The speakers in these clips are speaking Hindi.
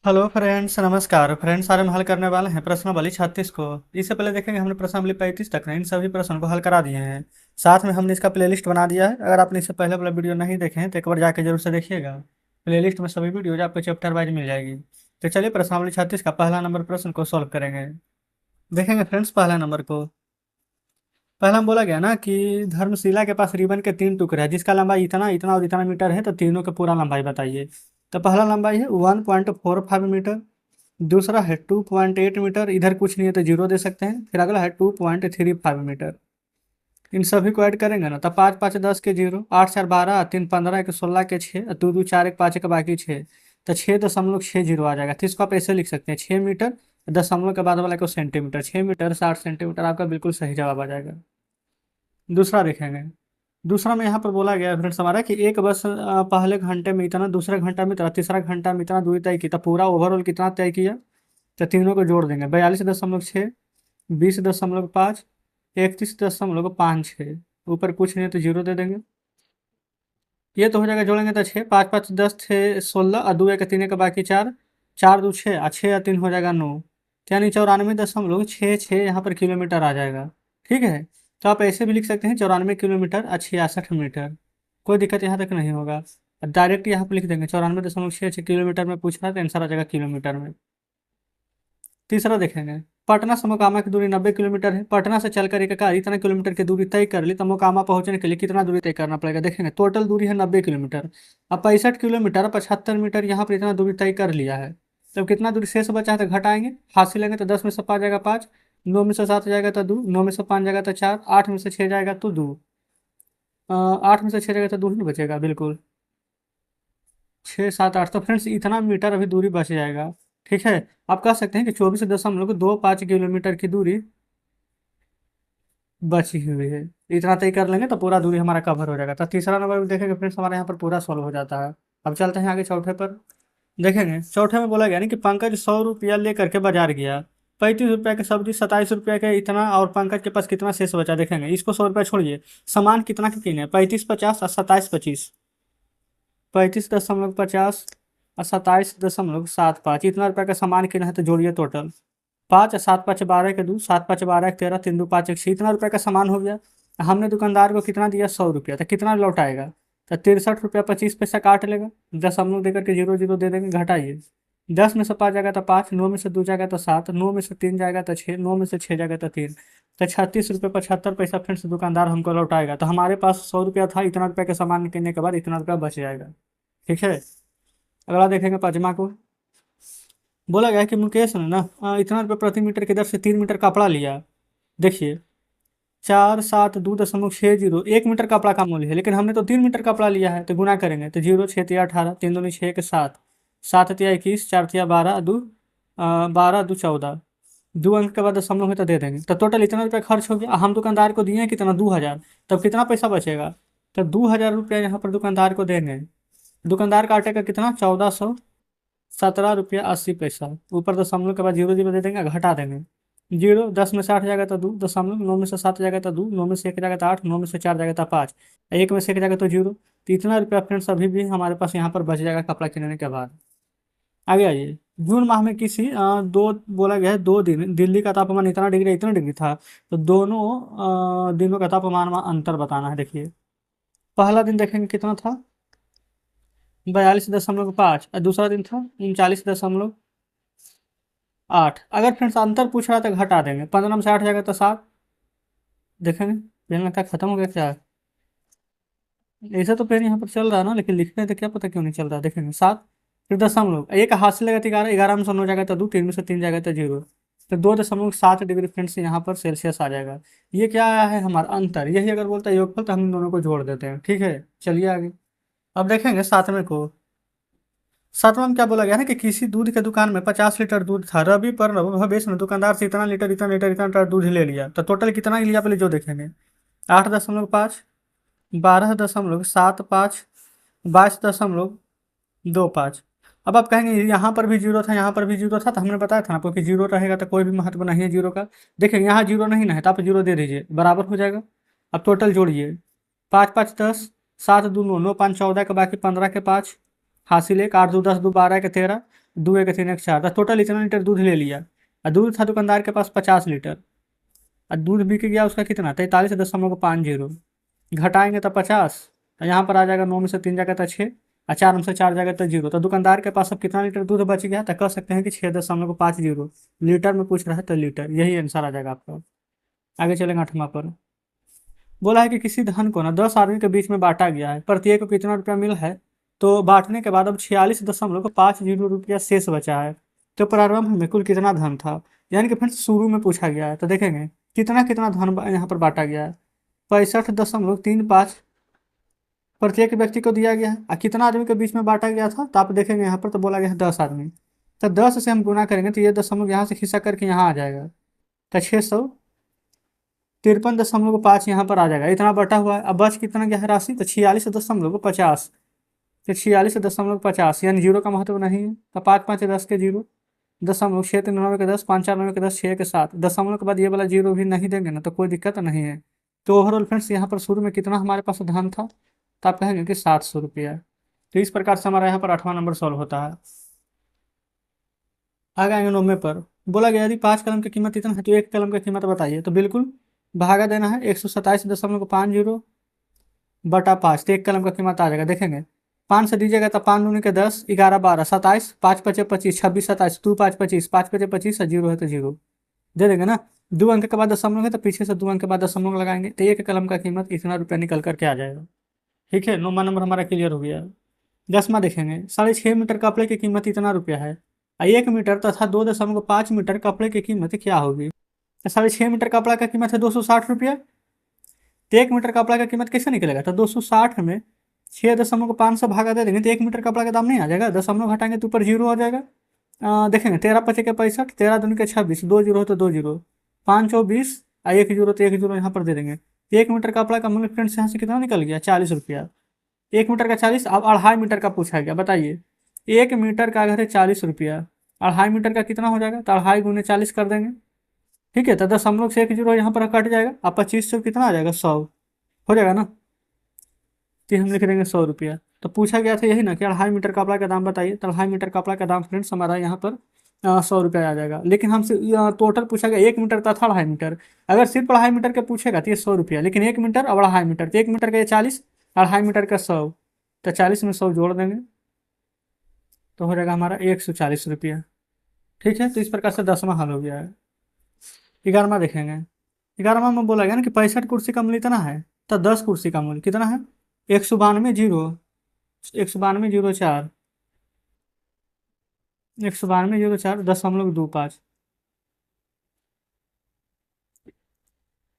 हेलो फ्रेंड्स, नमस्कार फ्रेंड्स। आज हम हल करने वाले हैं प्रश्नावली 36 को। इससे पहले देखेंगे हमने प्रश्नावली 35 तक इन सभी प्रश्नों को हल करा दिए हैं। साथ में हमने इसका प्लेलिस्ट बना दिया है। अगर आपने इससे पहले वाला वीडियो नहीं देखे हैं तो एक बार जाके जरूर से देखिएगा। प्लेलिस्ट में सभी वीडियोज आपको चैप्टर वाइज मिल जाएगी। तो चलिए प्रश्नावली 36 का पहला नंबर प्रश्न को सॉल्व करेंगे। देखेंगे फ्रेंड्स पहला नंबर को। पहला हम बोला गया ना कि धर्मशिला के पास रिबन के 3 टुकड़े हैं जिसका लंबाई इतना इतना और इतना मीटर है, तो तीनों का पूरा लंबाई बताइए। तो पहला लंबाई है 1.45 मीटर। दूसरा है 2.8 मीटर, इधर कुछ नहीं है तो जीरो दे सकते हैं। फिर अगला है 2.35 मीटर। इन सभी को ऐड करेंगे ना तो 5 5 10 के जीरो, 8 4 12, 3 15, 1 16 के 6, 2 2 4 1 5 1 बाकी 6। तो 6.6 जीरो आ जाएगा। तो इसको आप ऐसे लिख सकते हैं 6 मीटर, दशमलव के बाद वाला को सेंटीमीटर। 6 मीटर 60 सेंटीमीटर आपका बिल्कुल सही जवाब आ जाएगा। दूसरा देखेंगे। दूसरा में यहाँ पर बोला गया है फ्रेंड्स हमारा कि एक बस पहले घंटे में इतना, दूसरे घंटा में इतना, तीसरा घंटा में इतना दूरी तय की, तो पूरा ओवरऑल कितना तय किया। तो तीनों को जोड़ देंगे। 42.6, 20.5, 31.56। ऊपर कुछ नहीं है तो जीरो दे देंगे। ये तो हो जाएगा। जोड़ेंगे तो 6 5 5 10 6 16 और 2 1 3 1 बाकी 4, 4 2 6 और 6 और 3 हो जाएगा 9। यानी 94.66 यहाँ पर किलोमीटर आ जाएगा। ठीक है। तो आप ऐसे भी लिख सकते हैं 94 किलोमीटर और 66 मीटर। कोई दिक्कत यहाँ तक नहीं होगा। डायरेक्ट यहाँ पर लिख देंगे 94.66 किलोमीटर में पूछ रहा है तो आंसर आ जाएगा किलोमीटर में। तीसरा देखेंगे। पटना से मोकामा की दूरी 90 किलोमीटर है। पटना से चलकर एक कार इतना किलोमीटर की दूरी तय कर ली तो मोकामा पहुंचने के लिए कितना दूरी तय करना पड़ेगा। देखेंगे टोटल दूरी है 90 किलोमीटर। अब 65 किलोमीटर 75 मीटर यहाँ पर इतना दूरी तय कर लिया है। तो कितना दूरी शेष बचा है तो घटाएंगे, हासिल लेंगे तो 10 में से 5 जाएगा 5, 9 में से 7 जाएगा तो 2, 9 में से 5 जाएगा तो 4, 8 में से 6 जाएगा तो 2, 8 में से 6 जाएगा तो 2 ही बचेगा बिल्कुल। 6 7 8। तो फ्रेंड्स इतना मीटर अभी दूरी बच जाएगा। ठीक है। आप कह सकते हैं कि 24.25 किलोमीटर की दूरी बची हुई है। इतना तय कर लेंगे तो पूरा दूरी हमारा कवर हो जाएगा। तो तीसरा नंबर भी देखेंगे फ्रेंड्स हमारे यहाँ पर पूरा सॉल्व हो जाता है। अब चलते हैं आगे चौथे पर। देखेंगे चौथे में बोला गया नहीं कि पंकज 100 रुपया लेकर के बाजार गया। 35 रुपया की सब्जी, 27 रुपया का इतना, और पंकज के पास कितना शेष बचा। देखेंगे इसको 100 रुपया छोड़िए, सामान कितना के किने, 35 50 और 27 25। 35.50 और 27.75, इतना रुपया का सामान किना है तो जोड़िए टोटल। 5 7 5 12 के 2, 7 5 12 13, 3 2 5 1 6, इतना रुपये का सामान हो गया। हमने दुकानदार को कितना दिया 100 रुपया, तो कितना लौटाएगा। तो 63 रुपया 25 पैसा काट लेगा। दशमलव देकर के जीरो जीरो दे देंगे, घटाइए। 10 में से 5 जाएगा तो 5, 9 में से 2 जाएगा तो 7, 9 में से 3 जाएगा तो 6, 9 में से 6 जाएगा तो 3। तो 36 रुपये 75 पैसा फ्रेंड्स दुकानदार हमको लौटाएगा। तो हमारे पास 100 रुपया था, इतना रुपया का सामान किनने के बाद इतना रुपया बच जाएगा। ठीक है। अगला देखेंगे पाँचवा को। बोला गया कि मुकेश ने ना इतना रुपये प्रति मीटर की दर से 3 मीटर कपड़ा लिया। देखिए 4 7 2.60, 1 मीटर कपड़ा का मूल्य है, लेकिन हमने तो 3 मीटर कपड़ा लिया है। तो गुना करेंगे तो 0 6 3 18, 3 दूनी 6 के 7, 7 तिया 21, 4 तिया 12, 2 12 2 14, 2 अंक के बाद दशमलव में तो दे देंगे। तो टोटल इतना रुपया खर्च हो गया। हम दुकानदार को दिए हैं कितना, 2000। तब कितना पैसा बचेगा। तो 2000 रुपया यहाँ पर दुकानदार को देंगे। दुकानदार काटेगा कितना, 1417 रुपया 80 पैसा। ऊपर दशमलव के बाद जीरो जीरो दे देंगे, घटा देंगे। जीरो, 10 में से 8 जाएगा तो 2, दशमलव, 9 में से 7 जाएगा तो 2, 9 में से 1 जाएगा तो 8, 9 में से 4 जाएगा तो 5, 1 में से 1 जाएगा तो जीरो। तो इतना रुपया फ्रेंड्स अभी भी हमारे पास यहाँ पर बच जाएगा कपड़ा किनने के बाद। आगे आइए। जून माह में किसी दो, बोला गया है 2 दिन दिल्ली का तापमान इतना डिग्री था। तो दोनों दिनों का तापमान में अंतर बताना है। देखिए पहला दिन देखेंगे कितना था, 42.5, और दूसरा दिन था 39.8। अगर फ्रेंड्स अंतर पूछ रहा है तो घटा देंगे। 15 में से 8 जाएगा तो 7। देखेंगे पेन लगता है खत्म हो गया क्या। ऐसा तो पेन यहाँ पर चल रहा है ना, लेकिन लिखने तो क्या पता क्यों नहीं चल रहा। देखेंगे 7, फिर दशमलव, एक हाथ से लगा तो 11, 11 में से 9 जाएगा तो 2, 3 में से 3 जाएगा तो जीरो। तो 2.7 डिग्री फ्रेंड्स यहाँ पर सेल्सियस आ जाएगा। ये क्या आया है हमारा अंतर। यही अगर बोलता है योगफल तो हम इन दोनों को जोड़ देते हैं। ठीक है। चलिए आगे। अब देखेंगे सातवें को। सातवां में क्या बोला गया है कि किसी दूध के दुकान में 50 लीटर दूध था। रवि पर भवेश ने दुकानदार से इतना लीटर इतना लीटर इतना लीटर दूध ले लिया। तो टोटल कितना ही लिया पहले जो देखेंगे। 8.5, 12.75, 22.25। अब आप कहेंगे यहाँ पर भी जीरो था, यहाँ पर भी जीरो था। तो हमने बताया था ना आपको कि जीरो रहेगा तो कोई भी महत्व नहीं है जीरो का। देखिए यहाँ जीरो नहीं ना है तो आप जीरो दे दीजिए, बराबर हो जाएगा। अब टोटल जोड़िए, 5 5 10, 7 2 9, 9 5 14 के बाकी 15 के 5, हासिल 1, 8 2 10, 2 12 के 13, दो एक तीन एक चार, तो टोटल इतना लीटर दूध ले लिया। और दूध था दुकानदार के पास 50 लीटर। और दूध बिक गया उसका कितना, 43.50। घटाएंगे तो 50। तो यहाँ पर आ जाएगा 9 में से 3 जाएगा तो 6, और 4 में से 4 जाएगा तो 0। तो दुकानदार के पास अब कितना लीटर दूध बच गया, तो कह सकते हैं कि 6.50। लीटर में पूछ रहा है तो लीटर, यही आंसर आ जाएगा आपका। आगे चलेंगे 8वां पर। बोला है कि किसी धन को ना 10 आदमी के बीच में बांटा गया है, प्रत्येक को कितना रुपया मिला है। तो बांटने के बाद अब 46.50 रुपया शेष बचा है। तो प्रारंभ में कुल कितना धन था, यानी कि फ्रेंड्स शुरू में पूछा गया है। तो देखेंगे कितना कितना धन यहाँ पर बांटा गया है। 65.35 प्रत्येक व्यक्ति को दिया गया है। और कितना आदमी के बीच में बांटा गया था, तो आप देखेंगे यहाँ पर तो बोला गया है 10 आदमी। तो 10 से हम गुना करेंगे तो ये दशमलव यहाँ से खिस्सा करके यहाँ आ जाएगा। तो 653.5 यहाँ पर आ जाएगा, इतना बटा हुआ है। अब बच कितना गया है राशि, तो 46.50। तो 46.50 यानी जीरो का महत्व नहीं है। तो 5 5 10 के जीरो, दशमलव 6 3 9 के 10, 5 4 9 के 10, 6 के 7, दशमलव के बाद ये वाला जीरो भी नहीं देंगे ना तो कोई दिक्कत नहीं है। तो ओवरऑल फ्रेंड्स यहाँ पर शुरू में कितना हमारे पास धन था, तो आप कहेंगे कि 700 रुपया। तो इस प्रकार से हमारा यहाँ पर 8वां नंबर सॉल्व होता है। आगे आएंगे 9वें पर। बोला गया यदि 5 कलम की कीमत इतना है तो 1 कलम की कीमत बताइए। तो बिल्कुल भागा देना है, 127.50 बटा 5, तो 1 कलम का कीमत आ जाएगा। देखेंगे 5 से दीजिएगा तो 5 दूनी के 10, 11 12 27, 5 5 25, 26 27, 2 5 25, 5 5 25 और जीरो है तो जीरो दे देंगे ना। 2 अंक के बाद दशमलव है तो पीछे से 2 अंक के बाद दशमलव लगाएंगे, तो 1 कलम का कीमत इतना रुपया निकल करके आ जाएगा। ठीक है, 9वां नंबर हमारा क्लियर हो गया। 10वां देखेंगे 6.5 मीटर कपड़े की कीमत इतना रुपया है। 1 मीटर तथा 2.5 मीटर कपड़े की कीमत क्या होगी। तो 6.5 मीटर कपड़ा का कीमत है 260 रुपया। तो 1 मीटर कपड़ा का कीमत कैसे निकलेगा, तो 260 में 6.5 से भागा दे देंगे तो 1 मीटर कपड़ा का दाम नहीं आ जाएगा, दशमलव घटाएंगे तो ऊपर जीरो आ जाएगा। देखेंगे 13 पचे के 65, 13 दूनी के 26, 2 जीरो तो 2 जीरो, 5 चौ 20 और 1 जीरो तो 1 जीरो यहाँ पर दे देंगे। 1 मीटर कपड़ा का मूल्य फ्रेंड्स यहाँ से कितना निकल गया, 40 रुपया। 1 मीटर का 40। अब 2.5 मीटर का पूछा गया, बताइए 1 मीटर का अगर है 40 रुपया, 2.5 मीटर का कितना हो जाएगा, तो 2.5 गुने 40 कर देंगे। ठीक है, तो दशमलव से 1 जीरो यहाँ पर कट जाएगा। अब 25 से कितना आ जाएगा, 100 हो जाएगा ना। तो हम लिख देंगे 100 रुपया। तो पूछा गया था यही ना कि 2.5 मीटर कपड़ा का दाम बताइए। तो 2.5 मीटर कपड़ा का दाम फ्रेंड्स हमारा यहाँ पर 100 रुपया आ जाएगा। लेकिन हमसे टोटल पूछा गया 1 मीटर तथा 2.5 मीटर। अगर सिर्फ 2.5 मीटर के पूछेगा तो ये 100 रुपया, लेकिन 1 मीटर और 2.5 मीटर, तो 1 मीटर का ये 40, 2.5 मीटर का 100। तो 40 में 100 जोड़ देंगे तो हो जाएगा हमारा 140 रुपया। ठीक है, तो इस प्रकार से 10वां हल हो गया है। 11वां देखेंगे। 11वां में बोला गया ना कि 65 कुर्सी का मूल्य इतना है, तो 10 कुर्सी का मूल्य कितना है, 192.04, 192.04.25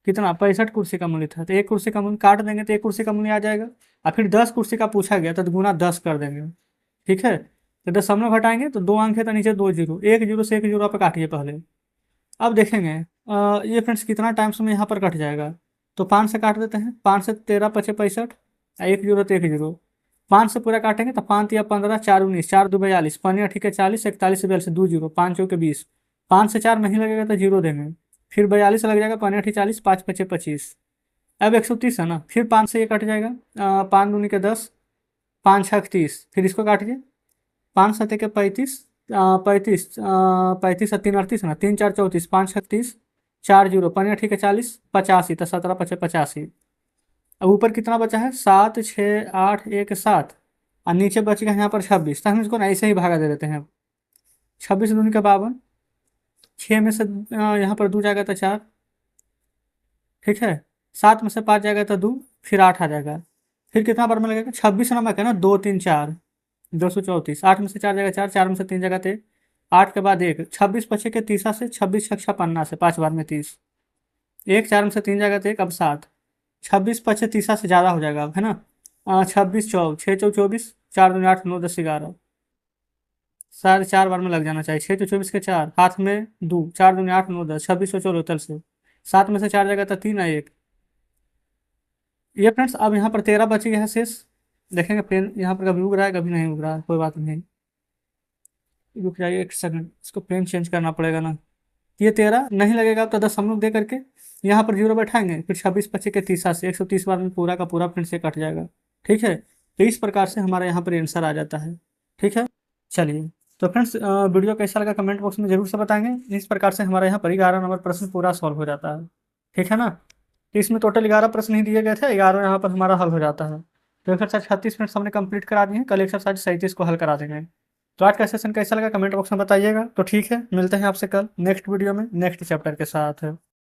कितना, 65 कुर्सी का मूल्य था। तो 1 कुर्सी का मूल्य काट देंगे तो 1 कुर्सी का मूल्य आ जाएगा। और फिर 10 कुर्सी का पूछा गया तो गुना 10 कर देंगे। ठीक है, तो दशमलव घटाएंगे तो 2 अंक है तो नीचे 2 जीरो, 1 जीरो से 1 जीरो आप काटिए पहले। अब देखेंगे ये फ्रेंड्स कितना टाइम्स में यहाँ पर कट जाएगा। तो 5 से काट देते हैं, 5 से 13 पचे 65, 1 जीरो तो 1 जीरो, 5 से पूरा काटेंगे तो 5 या 15, 4 19, 4 2 42, 5 ठीक है 40, 41 से 42 2 जीरो, 5 चौके 20, 5 से 4 नहीं लगेगा तो जीरो देंगे। फिर 42 लग जाएगा, 5 40, 5 पचे 25। अब 130 है ना, फिर 5 से ये कट जाएगा, 5 दूनी के 10, 5 छः 30, फिर इसको काटिए, 5 सत्ते के 35, 35, 35 और 3 38 है ना, 3 4 34, 5 36, 4 जीरो, 5 ठीक है 40, 85, तो 17 पचे 85। अब ऊपर कितना बचा है, 7 6 8 1 7, और नीचे बच गया यहाँ पर 26। तो हम इसको ना ऐसे ही भागा दे देते हैं, 26 दूनी का 52, 6 में से यहाँ पर 2 जाएगा तो 4, ठीक है, 7 में से 5 जाएगा तो 2, फिर 8 आ जाएगा। फिर कितना बार में लगेगा, 26 नंबर है ना, 2 3 4, 234, 8 में से 4 जाएगा 4, 4 में से 3 जाएगा 3, 8 के बाद 1, 26 पचे के 30 से, 26 छक्का 50 से, 5 बार में 30, 1 4 में से 3 जाएगा तो 1, अब 7, 26 पचे 30 से ज़्यादा हो जाएगा अब, है ना। 26 चौ 6 चौ 24, 4 दूनी 8 9 10 11, साढ़े 4 बार में लग जाना चाहिए। 6 तो 24 के 4, हाथ में 2, 4 दूनी 8 9 10, 26 चलो तल से, 7 में से 4 जाएगा तो 3 है 1। ये फ्रेंड्स अब यहाँ पर 13 बच गया है शेष। देखेंगे पेन यहाँ पर कभी उग रहा है कभी नहीं उग रहा है, कोई बात नहीं, रुक जाइए 1 सेकंड, इसको पेन चेंज करना पड़ेगा ना। ये 13 नहीं लगेगा तो 10 हम लोग दे करके यहाँ पर जीरो बैठाएंगे, फिर 26 पच्चीस के 30 से 130 बार में पूरा का पूरा फिर से कट जाएगा। ठीक है, तो इस प्रकार से हमारा यहाँ पर आंसर आ जाता है। ठीक है, चलिए तो फ्रेंड्स वीडियो कैसा लगा कमेंट बॉक्स में जरूर से बताएंगे। इस प्रकार से हमारे यहाँ पर 11 नंबर प्रश्न पूरा सॉल्व हो जाता है। ठीक है ना। तो इसमें टोटल 11 प्रश्न ही दिए गए थे, 11 यहाँ पर हमारा हल हो जाता है। तो एक्सरसाइज 36 मिनट हमने कंप्लीट करा दिए हैं। कल एक्सरसाइज 37 को हल करा देंगे। तो आज का सेशन कैसा लगा कमेंट बॉक्स में बताइएगा। तो ठीक है, मिलते हैं आपसे कल नेक्स्ट वीडियो में नेक्स्ट चैप्टर के साथ।